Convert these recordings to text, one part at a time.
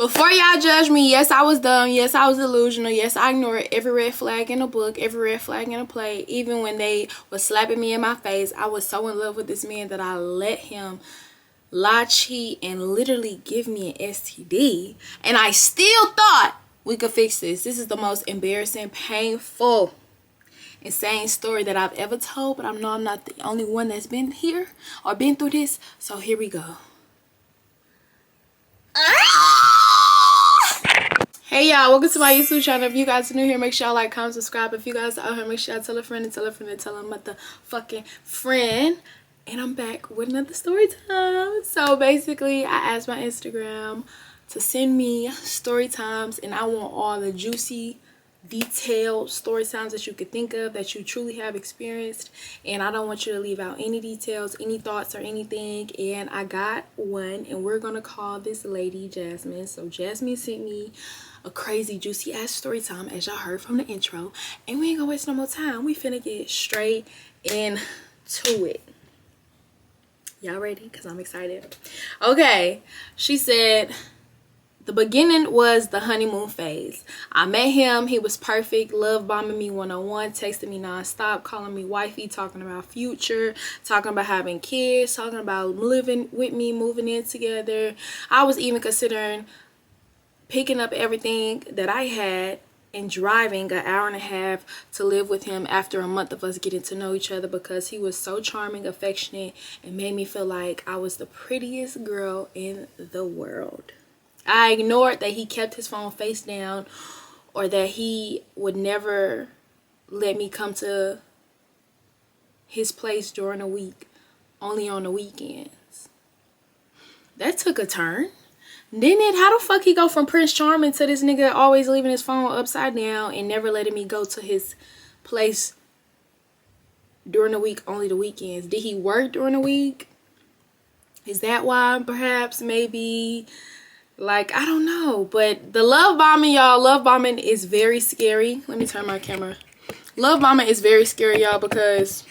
Before y'all judge me, yes, I was dumb. Yes, I was delusional. Yes, I ignored every red flag in a book, every red flag in a play. Even when they was slapping me in my face, I was so in love with this man that I let him lie, cheat, and literally give me an STD. And I still thought we could fix this. This is the most embarrassing, painful, insane story that I've ever told. But I know I'm not the only one that's been here or been through this. So here we go. Hey y'all, welcome to my YouTube channel. If you guys are new here, make sure y'all like, comment, subscribe. If you guys are out here, make sure y'all tell a friend and tell a friend and tell a motherfucking friend. And I'm back with another story time. So basically, I asked my Instagram to send me story times, and I want all the juicy, detailed story times that you could think of that you truly have experienced. And I don't want you to leave out any details, any thoughts, or anything. And I got one, and we're gonna call this lady Jasmine. So Jasmine sent me a crazy juicy ass story time, as y'all heard from the intro, and we ain't gonna waste no more time. We finna get straight into it. Y'all ready? Because I'm excited. Okay, she said the beginning was the honeymoon phase. I met him. He was perfect. Love bombing me one-on-one, texting me nonstop, calling me wifey, talking about future, talking about having kids, talking about living with me, moving in together. I was even considering picking up everything that I had and driving an hour and a half to live with him after a month of us getting to know each other, because he was so charming, affectionate, and made me feel like I was the prettiest girl in the world. I ignored that he kept his phone face down, or that he would never let me come to his place during the week, only on the weekends. That took a turn. Didn't it? How the fuck he go from Prince Charming to this nigga always leaving his phone upside down and never letting me go to his place during the week, only the weekends? Did he work during the week? Is that why? Perhaps, maybe. Like, I don't know. But the love bombing, y'all, love bombing is very scary. Let me turn my camera. Love bombing is very scary, y'all, because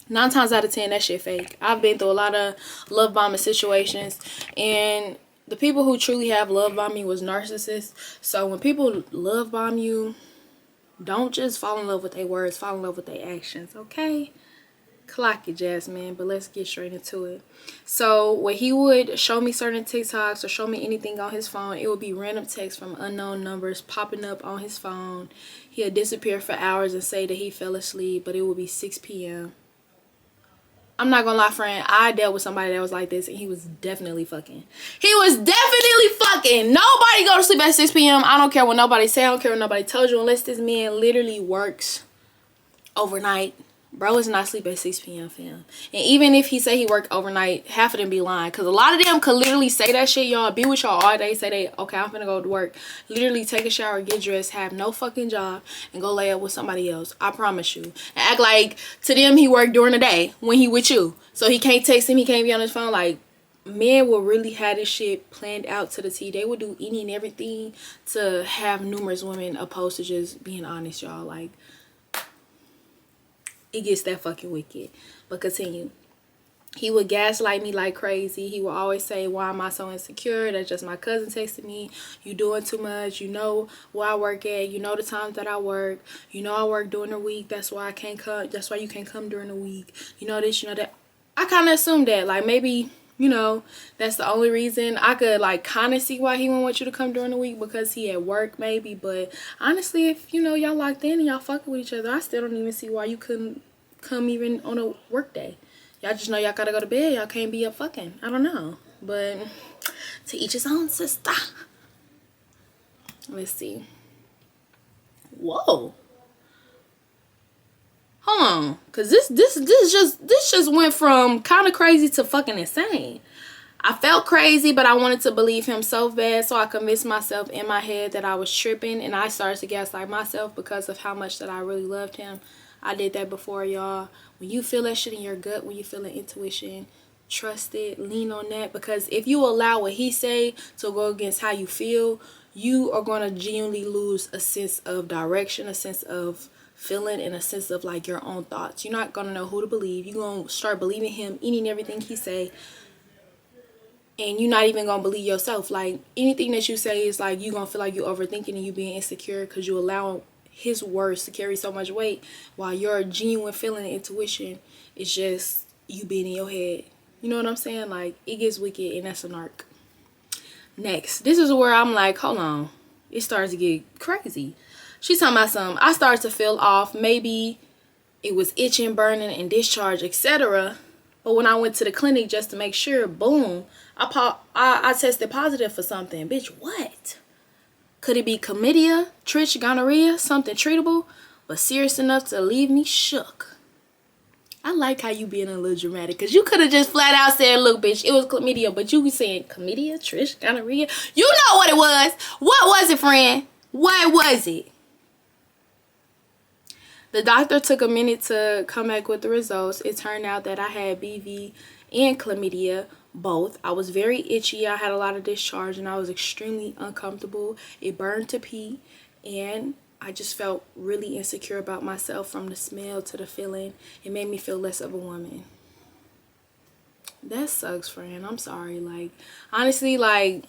9 times out of 10, that shit fake. I've been through a lot of love bombing situations, and the people who truly have love bombing was narcissists. So when people love bomb you, don't just fall in love with their words, fall in love with their actions, okay? Clock it, Jasmine. But let's get straight into it. So when he would show me certain TikToks or show me anything on his phone, it would be random texts from unknown numbers popping up on his phone. He'll disappear for hours and say that he fell asleep, but it would be 6 p.m. I'm not gonna lie, friend, I dealt with somebody that was like this, and he was definitely fucking. He was definitely fucking. Nobody go to sleep at 6 p.m. I don't care what nobody say. I don't care what nobody told you, unless this man literally works overnight. Bro is not sleep at 6 p.m. fam. And even if he say he worked overnight, half of them be lying. Because a lot of them could literally say that shit, y'all. Be with y'all all day. Say they, okay, I'm finna go to work. Literally take a shower, get dressed, have no fucking job, and go lay up with somebody else. I promise you. And act like to them he worked during the day when he with you. So he can't text him. He can't be on his phone. Like, men will really have this shit planned out to the T. They would do any and everything to have numerous women opposed to just being honest, y'all. Like, it gets that fucking wicked. But continue. He would gaslight me like crazy. He would always say, why am I so insecure? That's just my cousin texting me. You doing too much. You know where I work at. You know the times that I work. You know I work during the week. That's why I can't come. That's why you can't come during the week. You know this, you know that. I kind of assumed that. Like, maybe, you know, that's the only reason. I could, like, kind of see why he wouldn't want you to come during the week, because he at work, maybe. But honestly, if, you know, y'all locked in and y'all fucking with each other, I still don't even see why you couldn't come even on a work day. Y'all just know y'all gotta go to bed. Y'all can't be up fucking. I don't know. But to each his own, sister. Let's see. Whoa. Hold on. Cause this just went from kind of crazy to fucking insane. I felt crazy, but I wanted to believe him so bad, so I convinced myself in my head that I was tripping, and I started to gaslight myself because of how much that I really loved him. I did that before, y'all. When you feel that shit in your gut, when you feel an intuition, trust it, lean on that, because if you allow what he say to go against how you feel, you are going to genuinely lose a sense of direction, a sense of feeling, and a sense of like your own thoughts. You're not going to know who to believe. You're going to start believing him, any and everything he say. and you're not even gonna believe yourself. Like, anything that you say is like you gonna feel like you're overthinking and you being insecure because you allow his words to carry so much weight, while your genuine feeling and intuition is just you being in your head. You know what I'm saying? Like, it gets wicked, and that's a narc. Next, this is where I'm like, hold on, it starts to get crazy. She's talking about something. I started to feel off. Maybe it was itching, burning, and discharge, etc. But when I went to the clinic just to make sure, boom, I tested positive for something. Bitch, what? Could it be chlamydia, trich, gonorrhea, something treatable, but serious enough to leave me shook? I like how you being a little dramatic, because you could have just flat out said, look, bitch, it was chlamydia, but you be saying chlamydia, trich, gonorrhea. You know what it was. What was it, friend? What was it? The doctor took a minute to come back with the results. It turned out that I had BV and chlamydia, both. I was very itchy. I had a lot of discharge, and I was extremely uncomfortable. It burned to pee, and I just felt really insecure about myself, from the smell to the feeling. It made me feel less of a woman. That sucks, friend. I'm sorry. Like, honestly, like,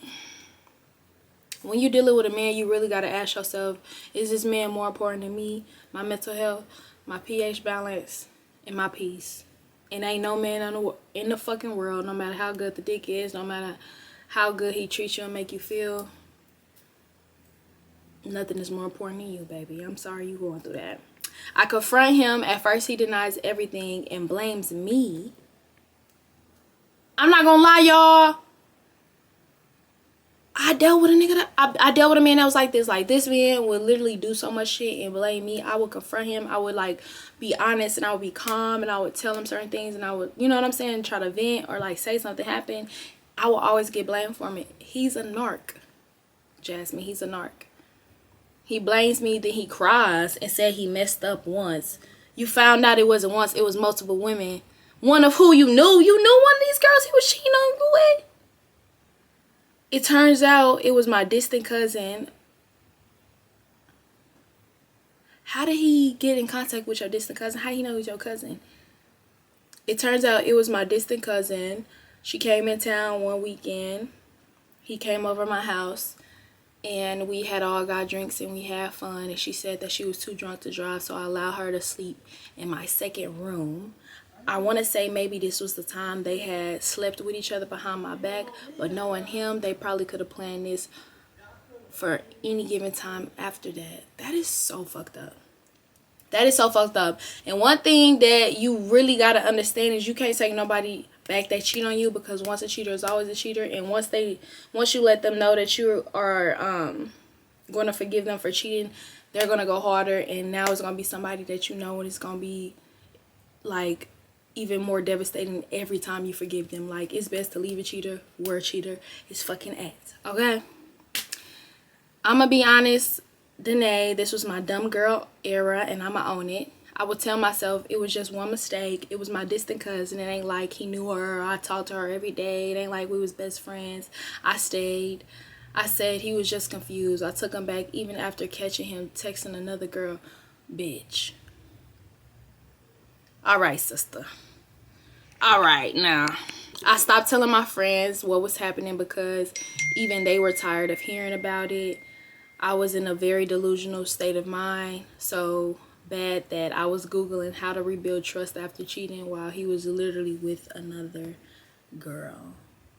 when you're dealing with a man, you really got to ask yourself, is this man more important than me, my mental health, my pH balance, and my peace? And ain't no man in the fucking world, no matter how good the dick is, no matter how good he treats you and make you feel, nothing is more important than you, baby. I'm sorry you going through that. I confront him. At first, he denies everything and blames me. I'm not gonna lie, y'all. I dealt with a nigga I dealt with a man that was like this. Like, this man would literally do so much shit and blame me. I would confront him. I would, like, be honest, and I would be calm, and I would tell him certain things, and I would, you know what I'm saying, try to vent or, like, say something happened. I will always get blamed for it. He's a narc, Jasmine. He's a narc. He blames me, then he cries and said he messed up once. You found out it wasn't once, it was multiple women. One of who you knew. You knew one of these girls he was cheating on you with? It turns out it was my distant cousin. How did he get in contact with your distant cousin? How do you know he's your cousin? It turns out it was my distant cousin. She came in town one weekend. He came over my house, and we had all got drinks and we had fun. And she said that she was too drunk to drive, so I allowed her to sleep in my second room. I want to say maybe this was the time they had slept with each other behind my back, but knowing him, they probably could have planned this for any given time after that. That is so fucked up. That is so fucked up. And one thing that you really got to understand is you can't take nobody back that cheat on you, because once a cheater is always a cheater. And once you let them know that you are going to forgive them for cheating, they're going to go harder. And now it's going to be somebody that you know, and it's going to be like even more devastating every time you forgive them. Like, it's best to leave a cheater where a cheater is fucking at. Okay? I'm going to be honest, Danae, this was my dumb girl era, and I'm going to own it. I would tell myself it was just one mistake. It was my distant cousin. It ain't like he knew her. I talked to her every day. It ain't like we was best friends. I stayed. I said he was just confused. I took him back even after catching him texting another girl. Bitch. Alright, sister. Alright, now. I stopped telling my friends what was happening because even they were tired of hearing about it. I was in a very delusional state of mind. So bad that I was Googling how to rebuild trust after cheating while he was literally with another girl.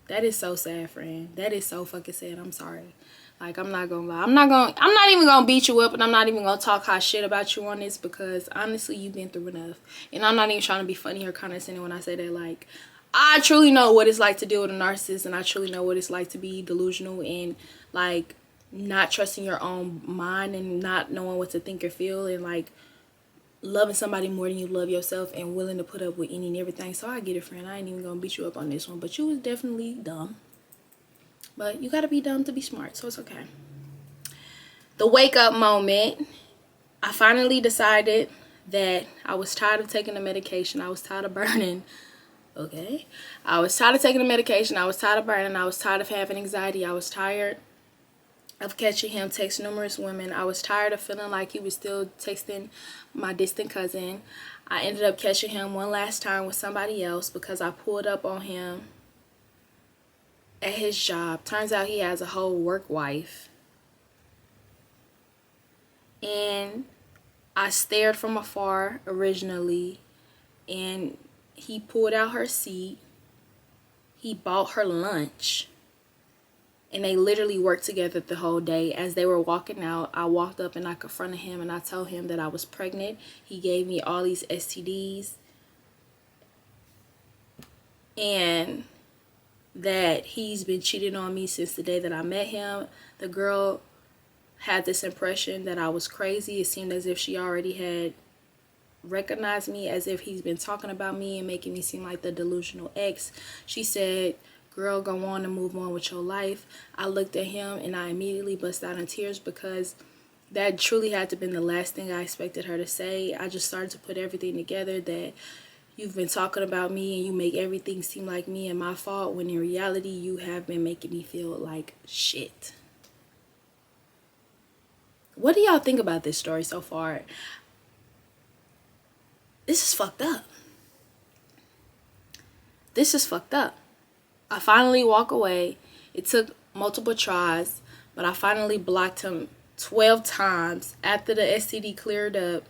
That is so sad, friend. That is so fucking sad. I'm sorry. Like, I'm not gonna lie. I'm not even gonna beat you up, and I'm not even gonna talk hot shit about you on this, because honestly, you've been through enough. And I'm not even trying to be funny or condescending when I say that. Like, I truly know what it's like to deal with a narcissist, and I truly know what it's like to be delusional and, like, not trusting your own mind and not knowing what to think or feel, and, like, loving somebody more than you love yourself and willing to put up with any and everything. So I get it, friend. I ain't even gonna beat you up on this one, but you was definitely dumb. But you gotta be dumb to be smart, so it's okay. The wake up moment, I finally decided that I was tired of taking the medication. I was tired of burning. Okay? I was tired of taking the medication. I was tired of burning. I was tired of having anxiety. I was tired of catching him text numerous women. I was tired of feeling like he was still texting my distant cousin. I ended up catching him one last time with somebody else because I pulled up on him at his job. Turns out he has a whole work wife. And I stared from afar originally, and he pulled out her seat. He bought her lunch. And they literally worked together the whole day. As they were walking out, I walked up and I confronted him and I told him that I was pregnant. He gave me all these STDs. And that he's been cheating on me since the day that I met him. The girl had this impression that I was crazy. It seemed as if she already had recognized me, as if he's been talking about me and making me seem like the delusional ex. She said, girl, go on and move on with your life. I looked at him and I immediately burst out in tears, because that truly had to have been the last thing I expected her to say. I just started to put everything together, that you've been talking about me and you make everything seem like me and my fault, when in reality you have been making me feel like shit. What do y'all think about this story so far? This is fucked up. This is fucked up. I finally walk away. It took multiple tries, but I finally blocked him 12 times. After the STD cleared up,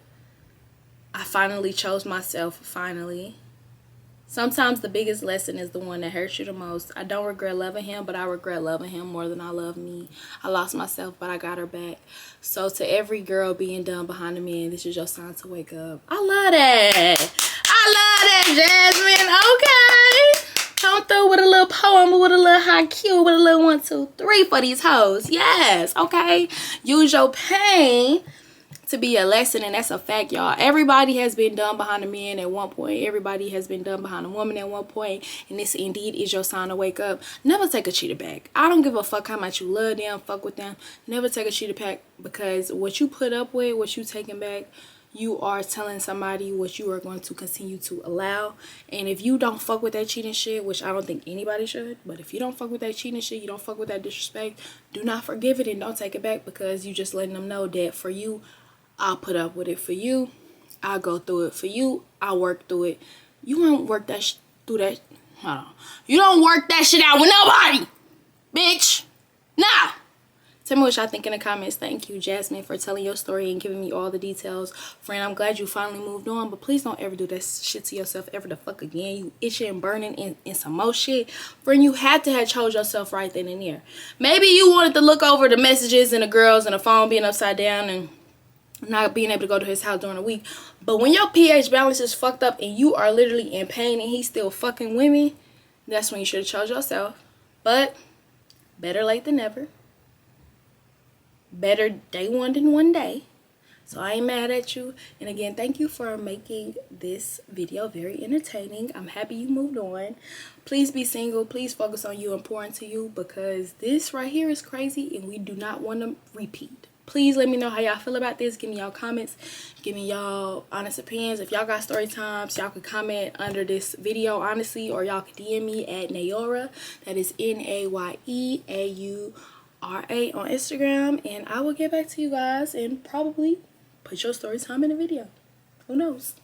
I finally chose myself, finally. Sometimes the biggest lesson is the one that hurts you the most. I don't regret loving him, but I regret loving him more than I love me. I lost myself, but I got her back. So to every girl being done behind a man, this is your sign to wake up. I love that. I love that, Jasmine. Okay. Come through with a little poem, with a little haiku, with a little 1, 2, 3 for these hoes. Yes, okay. Use your pain to be a lesson, and that's a fact, y'all. Everybody has been done behind a man at one point. Everybody has been done behind a woman at one point, and this indeed is your sign to wake up. Never take a cheater back. I don't give a fuck how much you love them, fuck with them. Never take a cheater back, because what you put up with, what you taking back, you are telling somebody what you are going to continue to allow. And if you don't fuck with that cheating shit, which I don't think anybody should, but if you don't fuck with that cheating shit, you don't fuck with that disrespect, do not forgive it and don't take it back, because you just letting them know that for you, I'll put up with it for you. I'll go through it for you. I'll work through it. You won't work that through that. Hold on. You don't work that shit out with nobody, bitch. Nah. Tell me what y'all think in the comments. Thank you, Jasmine, for telling your story and giving me all the details. Friend, I'm glad you finally moved on, but please don't ever do that shit to yourself ever the fuck again. You itching and burning in some more shit. Friend, you had to have chose yourself right then and there. Maybe you wanted to look over the messages and the girls and the phone being upside down and not being able to go to his house during the week. But when your pH balance is fucked up and you are literally in pain and he's still fucking women, that's when you should have chose yourself. But better late than never. Better day one than one day. So I ain't mad at you. And again, thank you for making this video very entertaining. I'm happy you moved on. Please be single. Please focus on you and pour into you, because this right here is crazy and we do not want to repeat. Please let me know how y'all feel about this. Give me y'all comments. Give me y'all honest opinions. If y'all got story times, y'all could comment under this video, honestly, or y'all could DM me at Nayaura. That is NAYEAURA on Instagram. And I will get back to you guys and probably put your story time in a video. Who knows?